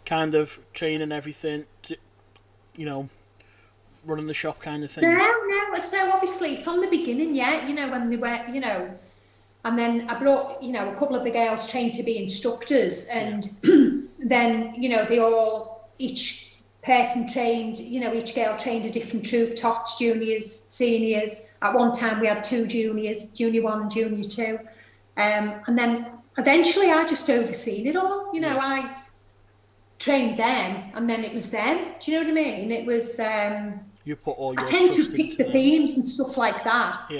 kind of training everything to, running the shop kind of thing? No, so obviously from the beginning, when they were, and then I brought, a couple of the girls trained to be instructors, and then, they all, each person trained, each girl trained a different troop, tops, juniors, seniors. At one time we had 2 juniors, junior 1 and junior 2. And then eventually I just overseen it all. I trained them, and then it was them. Do you know what I mean? It was... you put all your I tend to pick the themes and stuff like that,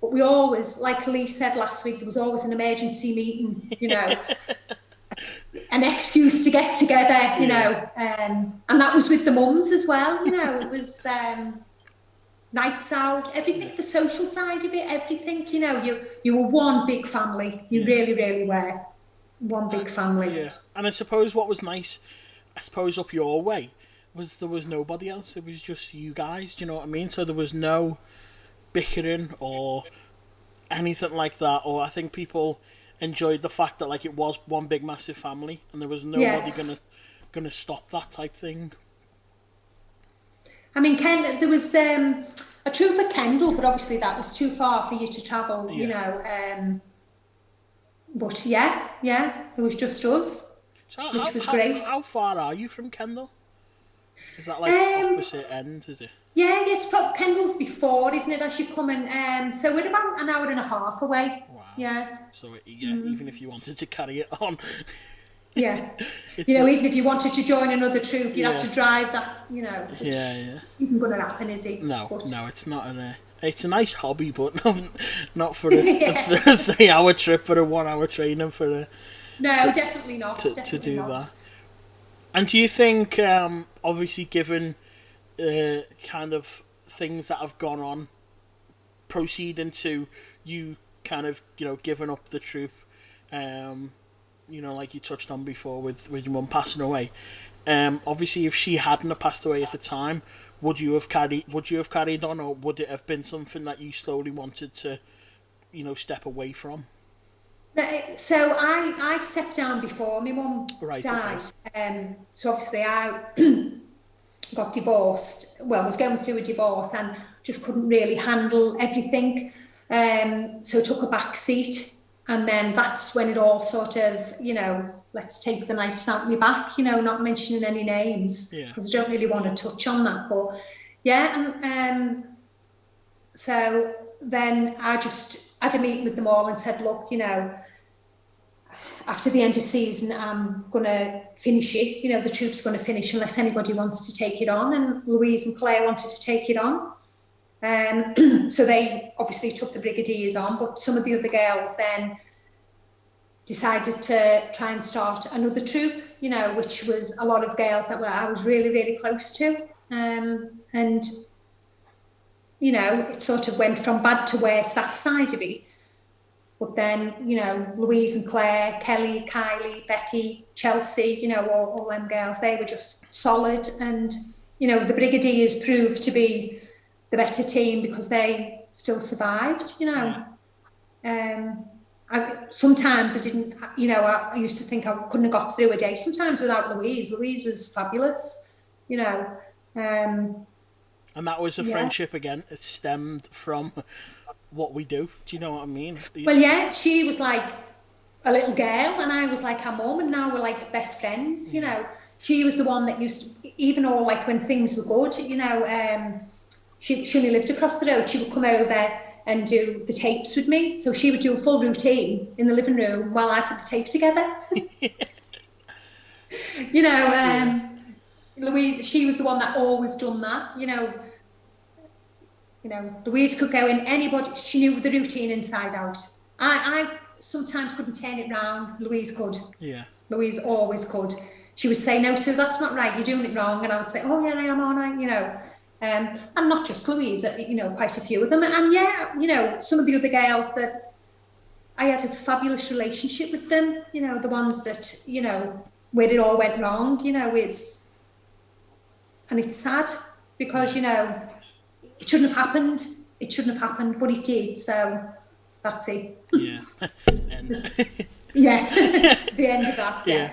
But we always, like Lee said last week, there was always an emergency meeting, an excuse to get together, and that was with the mums as well, it was nights out, everything, the social side of it, everything, you were one big family, you really, really were one big family. Yeah, and I suppose what was nice, up your way, was there was nobody else, it was just you guys, do you know what I mean? So there was no, bickering or anything like that, or I think people enjoyed the fact that like it was one big massive family and there was nobody gonna stop that type thing. I mean, there was a troop at Kendal, but obviously that was too far for you to travel, you know. But yeah, it was just us, which was great. How far are you from Kendal? Is that like opposite end, is it? Yeah, it's probably Kendal's before, isn't it, as you come in? So we're about an hour and a half away. Wow. Yeah. So even if you wanted to carry it on. Yeah. You know, even if you wanted to join another troop, you'd have to drive that, you know. Yeah. Isn't going to happen, is it? No, it's not. It's a nice hobby, but not for a 3-hour trip or a 1-hour training for a. No, definitely not. To do that. And do you think, obviously, given kind of things that have gone on, proceeding to you kind of, you know, giving up the troop, you know, like you touched on before with your mum passing away. Obviously, if she hadn't have passed away at the time, would you have carried on, or would it have been something that you slowly wanted to, you know, step away from? So I stepped down before my mum died. Okay. So obviously I got divorced. Well, was going through a divorce and just couldn't really handle everything. So I took a back seat, and then that's when it all sort of, you know, let's take the knives out my back, you know, not mentioning any names, because I don't really want to touch on that. But yeah, and so then I just had a meeting with them all and said, look, you know, after the end of season, I'm going to finish it. You know, the troop's going to finish unless anybody wants to take it on. And Louise and Claire wanted to take it on. So they obviously took the brigadiers on, but some of the other girls then decided to try and start another troop, you know, which was a lot of girls that I was really, really close to. And, you know, it sort of went from bad to worse, that side of it. But then, you know, Louise and Claire, Kelly, Kylie, Becky, Chelsea, you know, all them girls, they were just solid. And, you know, the Brigadiers proved to be the better team because they still survived, you know. Sometimes I didn't, you know, I used to think I couldn't have got through a day sometimes without Louise. Louise was fabulous, you know. And that was a friendship again. It stemmed from what we do. Do you know what I mean? Well, yeah, she was like a little girl and I was like her mum, and now we're like best friends, you know. She was the one that used to, even all like when things were good, you know, she only lived across the road. She would come over and do the tapes with me. So she would do a full routine in the living room while I put the tape together. You know, Louise, she was the one that always done that, you know. You know, Louise could go in anybody, she knew the routine inside out. I sometimes couldn't turn it round, Louise could. Yeah. Louise always could. She would say, no, so that's not right, you're doing it wrong. And I would say, oh yeah, I am all right, you know. And not just Louise, you know, quite a few of them. And yeah, you know, some of the other girls that I had a fabulous relationship with them, you know, the ones that, you know, where it all went wrong, you know, it's sad because, you know, it shouldn't have happened. It shouldn't have happened, but it did. So that's it. Yeah. Yeah. The end of that. Yeah.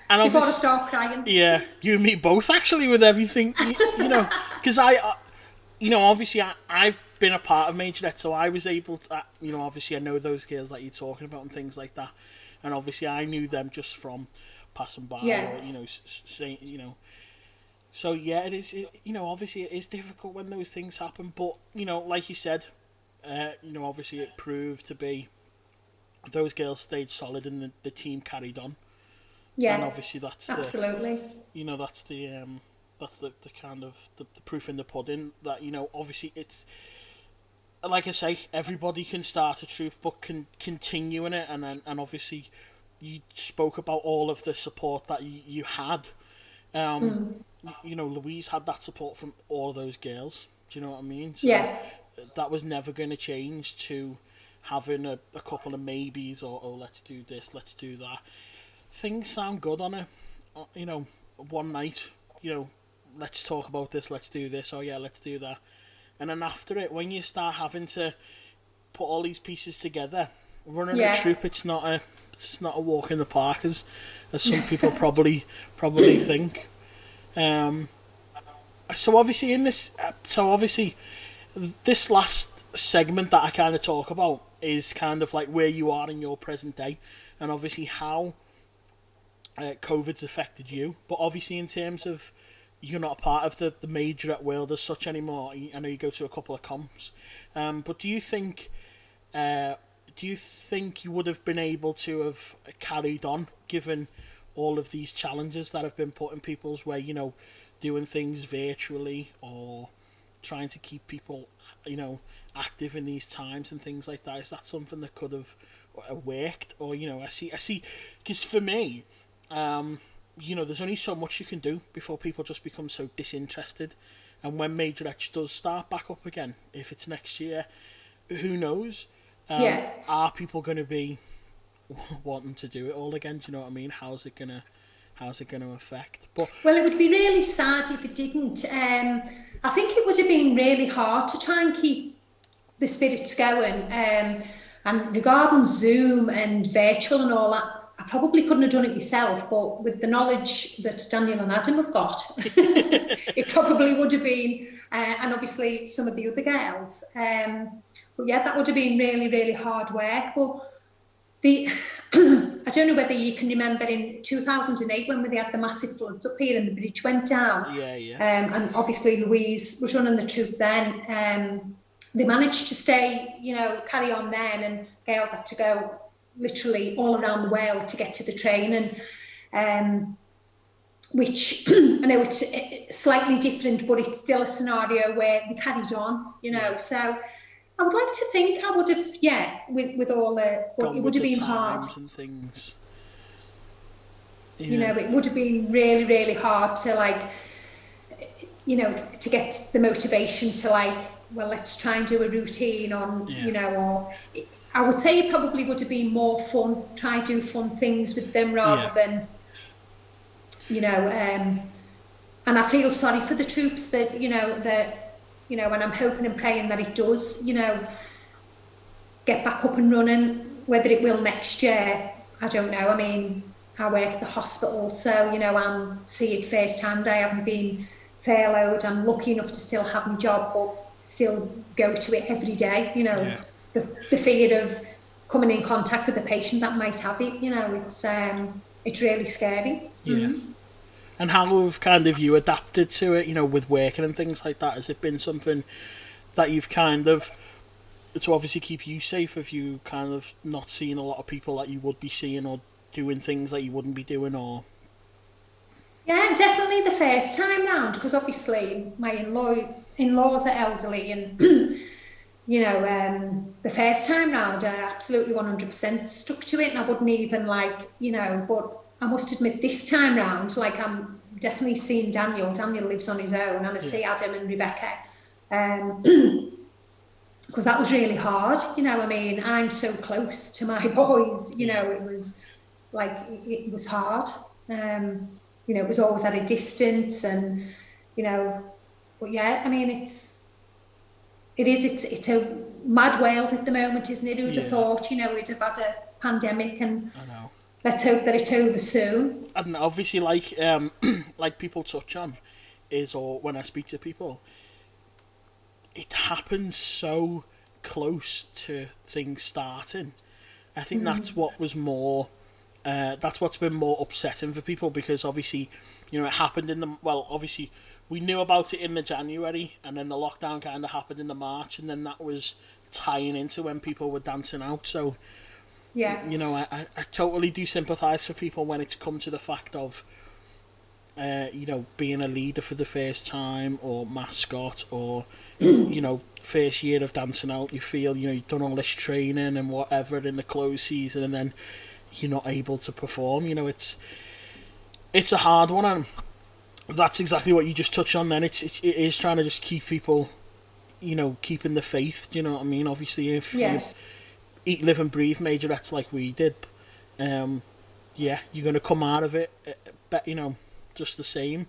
And before I start crying. Yeah, you and me both actually with everything. You know, because you know, obviously I've been a part of Majorette, so I was able to, you know, obviously I know those girls that you're talking about and things like that, and obviously I knew them just from passing by, or you know, saying, you know. So yeah, it is. You know, obviously it is difficult when those things happen, but you know, like you said, you know, obviously it proved to be those girls stayed solid and the team carried on. Yeah, and obviously that's absolutely. You know, that's the kind of the proof in the pudding that, you know, obviously it's like I say, everybody can start a troop, but can continue in it, and obviously you spoke about all of the support that you had. You know, Louise had that support from all of those girls. Do you know what I mean? So that was never going to change to having a couple of maybes or let's do this, let's do that. Things sound good on it. You know, one night, you know, let's talk about this, let's do this. Oh yeah, let's do that. and then after it, when you start having to put all these pieces together, running a troupe, it's not a walk in the park, as some people probably think. So obviously this last segment that I kind of talk about is kind of like where you are in your present day, and obviously how COVID's affected you. But obviously in terms of you're not a part of the majorette world as such anymore. I know you go to a couple of comps, but do you think you would have been able to have carried on given all of these challenges that have been put in people's way, you know, doing things virtually or trying to keep people, you know, active in these times and things like that? Is that something that could have worked? Or, you know, I see, because for me, you know, there's only so much you can do before people just become so disinterested. And when Majorette does start back up again, if it's next year, who knows? Are people going to be wanting to do it all again? Do you know what I mean? How's it gonna affect? But well, it would be really sad if it didn't. I think it would have been really hard to try and keep the spirits going. And regarding Zoom and virtual and all that, I probably couldn't have done it myself, but with the knowledge that Daniel and Adam have got, it probably would have been, and obviously some of the other girls. But yeah, that would have been really, really hard work. But I don't know whether you can remember in 2008 when we had the massive floods up here and the bridge went down. Yeah. And obviously Louise was running the troupe then. They managed to stay, you know, carry on then, and girls had to go literally all around the world to get to the train, and which I know it's slightly different, but it's still a scenario where they carried on, you know. So I would like to think I would have, with all the, but it would have been hard. And things. Yeah. You know, it would have been really, really hard to, like, you know, to get the motivation to, like, well, let's try and do a routine on, you know, or I would say it probably would have been more fun, try to do fun things with them rather than, you know, and I feel sorry for the troops that, you know, and I'm hoping and praying that it does, you know, get back up and running. Whether it will next year, I don't know. I mean, I work at the hospital, so, you know, I'm seeing firsthand. I haven't been furloughed. I'm lucky enough to still have my job, but still go to it every day, you know. The fear of coming in contact with a patient that might have it, you know, it's really scary. And how have kind of you adapted to it, you know, with working and things like that? Has it been something that you've kind of, to obviously keep you safe, have you kind of not seen a lot of people that you would be seeing or doing things that you wouldn't be doing? Or yeah, definitely the first time round, because obviously my in-laws are elderly, and you know, the first time round I absolutely 100% stuck to it, and I wouldn't even, like, you know, but I must admit this time round, like, I'm definitely seeing Daniel lives on his own, and I see Adam and Rebecca, because that was really hard, you know. I mean, I'm so close to my boys, you know, it was like, it was hard, you know, it was always at a distance, and, you know, but yeah, I mean, it's a mad world at the moment, isn't it? Who'd have thought, you know, we'd have had a pandemic, and I know. Let's hope that it's over soon. And obviously, like people touch on, or when I speak to people, it happens so close to things starting. I think that's what was more, that's what's been more upsetting for people, because obviously, you know, it happened obviously we knew about it in the January, and then the lockdown kind of happened in the March, and then that was tying into when people were dancing out. So, yeah, you know, I totally do sympathise for people when it's come to the fact of, you know, being a leader for the first time, or mascot, or, you know, first year of dancing out. You feel, you know, you've done all this training and whatever in the close season, and then you're not able to perform. You know, it's a hard one, and that's exactly what you just touched on. Then it is trying to just keep people, you know, keeping the faith. Do you know what I mean? Obviously, if you eat, live and breathe majorettes like we did, you're going to come out of it, you know, just the same.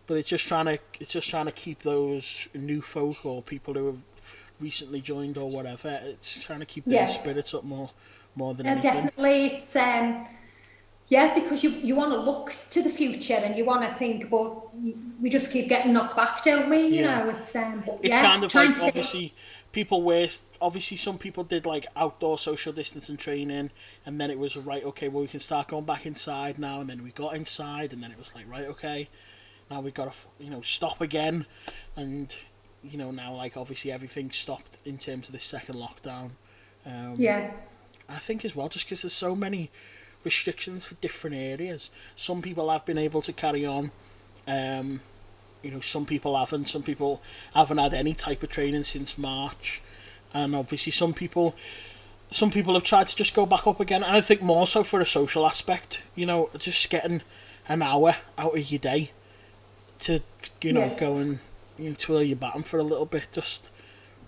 but it's just trying to keep those new folk or people who have recently joined or whatever. It's trying to keep their spirits up more than anything. Definitely, it's because you want to look to the future and you want to think, but we just keep getting knocked back, don't we? You know, it's kind of like, obviously people obviously some people did like outdoor social distancing training, and then it was right, okay, well we can start going back inside now, and then we got inside, and then it was like, right, okay, now we got to stop again, and now like obviously everything stopped in terms of the second lockdown. I think as well, just because there's so many restrictions for different areas. Some people have been able to carry on. Some people haven't. Some people haven't had any type of training since March, and obviously some people have tried to just go back up again. And I think more so for a social aspect. Just getting an hour out of your day to go and twirl your baton for a little bit, just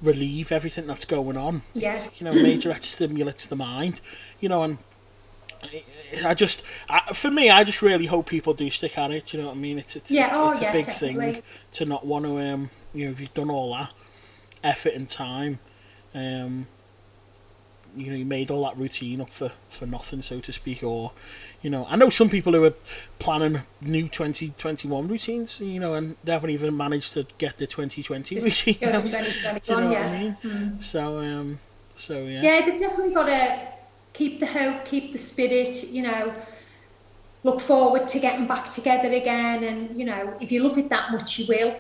relieve everything that's going on. Major stimulates the mind. And I just really hope people do stick at it. You know what I mean? It's a big thing to not want to. If you've done all that effort and time, you made all that routine up for nothing, so to speak. Or, I know some people who are planning new 2021 routines, and they haven't even managed to get the 2020 routine. Do you know what I mean? So yeah. Yeah, they've definitely got to keep the hope, keep the spirit, look forward to getting back together again. And, if you love it that much, you will,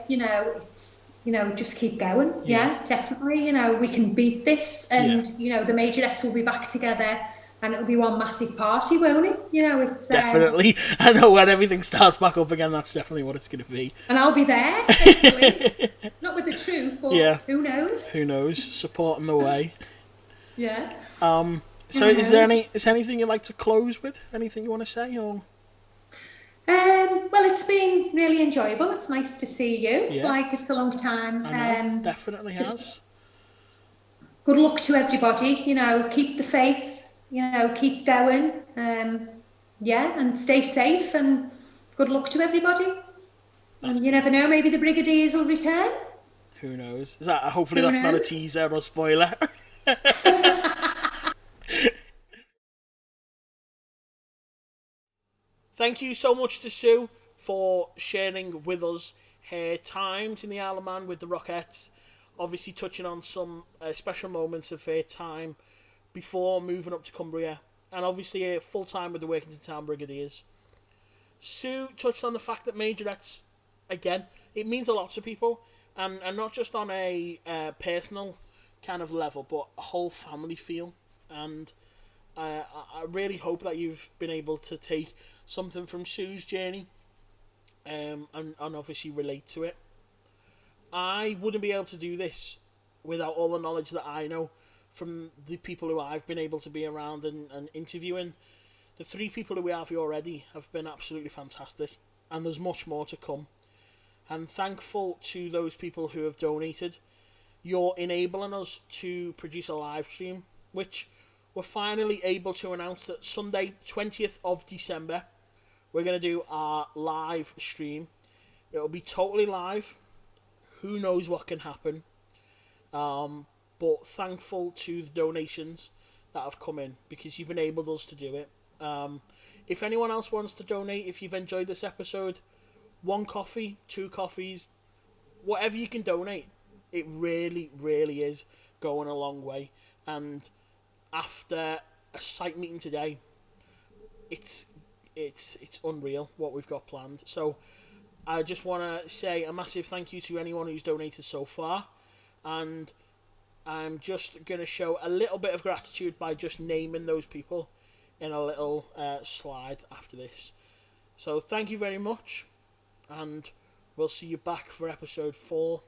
it's, just keep going. Yeah, definitely. We can beat this, and, the majorettes will be back together, and it'll be one massive party, won't it? It's definitely. I know when everything starts back up again, that's definitely what it's going to be. And I'll be there, hopefully. Not with the troop, but who knows? Who knows? Supporting the way. Yeah. So is there anything you'd like to close with? Anything you want to say? Or well, it's been really enjoyable. It's nice to see you. Yeah. Like, it's a long time. I know, definitely has. Good luck to everybody. Keep the faith. Keep going. And stay safe. And good luck to everybody. And you never know, maybe the Brigadiers will return. Who knows? Hopefully that's not a teaser or spoiler. Thank you so much to Sue for sharing with us her times in the Isle of Man with the Rockettes, obviously touching on some special moments of her time before moving up to Cumbria, and obviously full time with the Workington Town Brigadiers. Sue touched on the fact that majorettes, again, it means a lot to people, and not just on a personal kind of level, but a whole family feel. And I really hope that you've been able to take something from Sue's journey and obviously relate to it. I wouldn't be able to do this without all the knowledge that I know from the people who I've been able to be around and interviewing. The 3 people who we have here already have been absolutely fantastic, and there's much more to come. And thankful to those people who have donated. You're enabling us to produce a live stream, which we're finally able to announce that Sunday, 20th of December, we're going to do our live stream. It'll be totally live. Who knows what can happen. But thankful to the donations that have come in, because you've enabled us to do it. If anyone else wants to donate, if you've enjoyed this episode, 1 coffee, 2 coffees, whatever you can donate, it really, really is going a long way. And after a site meeting today, it's unreal what we've got planned. So I just want to say a massive thank you to anyone who's donated so far, and I'm just going to show a little bit of gratitude by just naming those people in a little slide after this. So thank you very much, and we'll see you back for episode 4